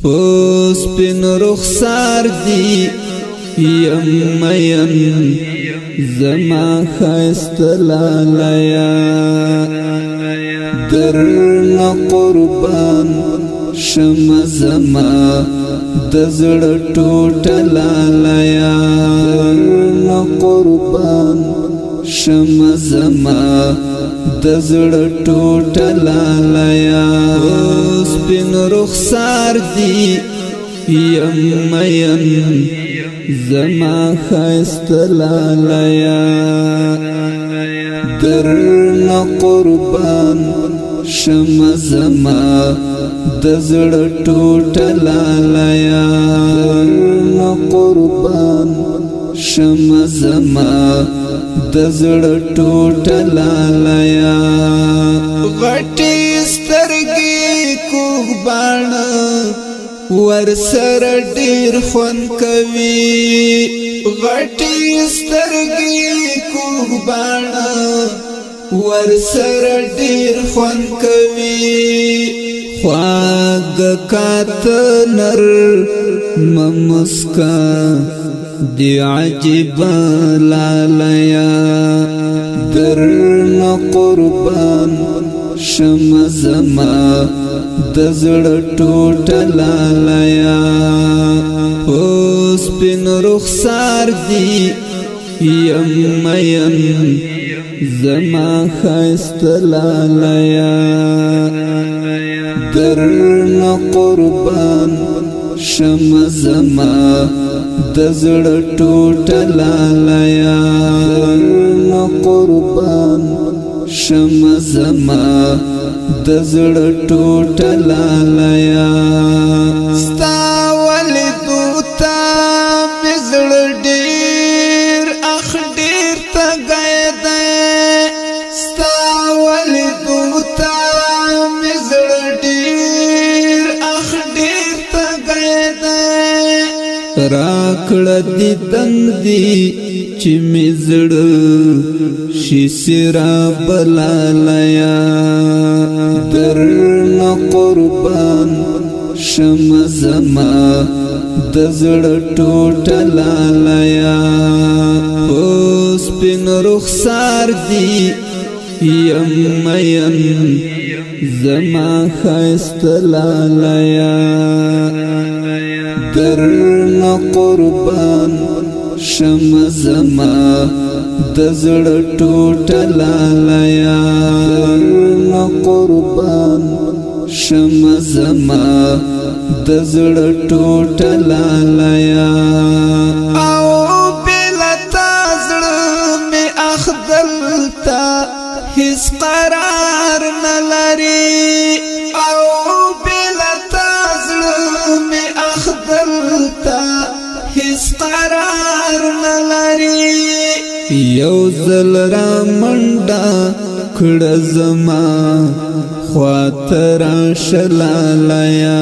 پوس پن رخسار دی یم مین زما خیست لالیا درنا قربان شم زما دزړ ټوټ لالیا درنا قربان شم زما دزړ ټوټ لالیا سپین رخسار دی یم مین زما خیست لالیا درنا قربان شم زما دزړ ټوټ لالیا درنا قربان شم زما دزړ ټوټ لالیا غټي سترګې کوهبان ور سره ډیر خون کوي غټي سترګې کوهبان ور سره ډیر خون کوي خواږ کات نر ممسکا دی عجیب لالیا درنا قربان شم زما دزړ ټوټ لالیا اوس پن رخسار دی یم مین زما خیست لالیا درنا قربان شم زما دزړ ټوټ لالیا درنا قربان شم زما دزړ ټوټ لالیا ستا ولیدو تا مزړ ډیر اخ ډیر تګی دی ستا ولیدو تا مزړ ډیر اخ ډیر تګی دی راکړه دی تندی چې مزړ شي سرا بلالیا درنا قربان شم زما دزړ ټوټ لالیا اوس پن رخسار دی یم مین زما خیست لالیا درنا قربان شم زما دزړ ټوټ لالیا درنا قربان شم زما دزړ ټوټ لالیا او بلتا زړه می اخدلتا هیڅ قرار نلري او بلتا زړه می اخدلتا هیڅ قرار نلري یو زل را منډه کړه زما خاطر شلالیا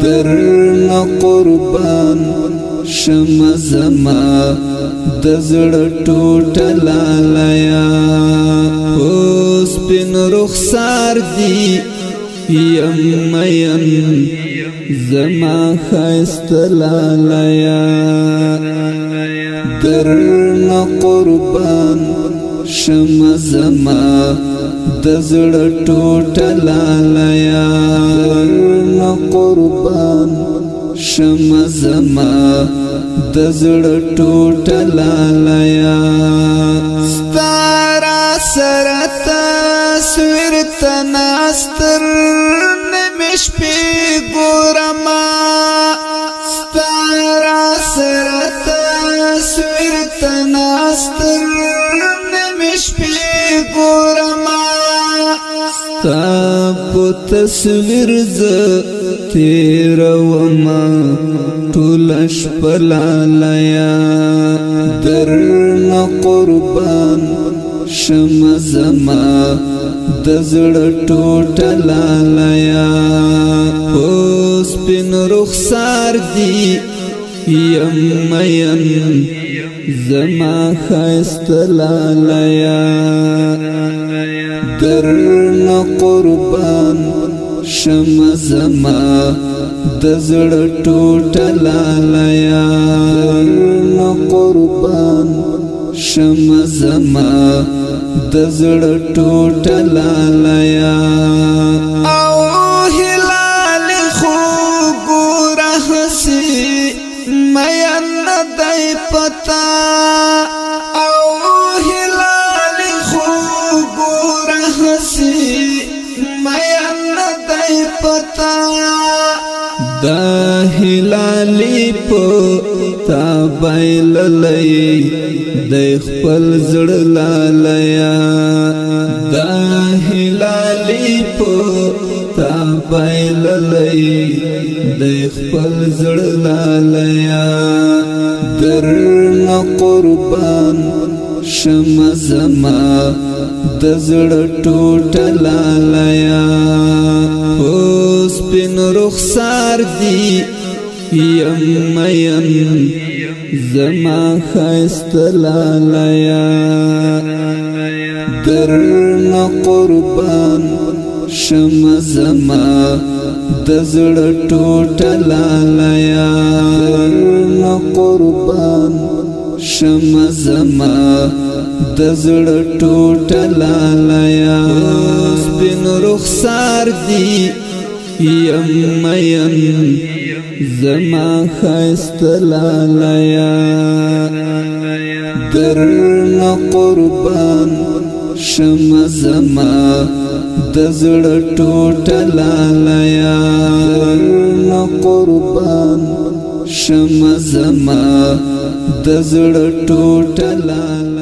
درنا قربان شم زما دزړ ټوټ لالیا اوس پن رخسار دی یم مین زما خیست لالیا درنا قربان شم زما دزړ ټوټ لالیا درنا قربان شم زما دزړ ټوټ لالیا ستارا سره تصویر تناستر نمش پی ګورما ستارا سره تصویر تناستر نمش پی ګورما ستا په تصویر ز تیروما ټول شپه لالیا درنا قربان شم زما دزړ ټوټ لالیا اوس پن رخسار دی یم مین زما خیست لالیا درنا قربان شم زما دزړه ټوټه لالیه قربان شم زما دزړه ټوټه لالیه او هلال خو ګوره هسي مین دی پتا او هلال خو ګوره هسي مین دی پتا دا هلالی پو تا بایللی دی خپل زړه لالیا دا هلالی پو تا بایللی دی خپل زړه لالیا درنه قربان شم زما دزړه ټوټه لالیه اوس سپین رخسار دی یم مین زما ښایسته لالیه درنه قربان شم زما دزړه ټوټه لالیه درنه قربان شم زما دزړه ټوټه لالیه سپین رخسار دی یم مین زما ښایسته لالیه درنه قربان شم زما دزړه ټوټه لالیه درنه قربان شم زما دزړه ټوټه لالیه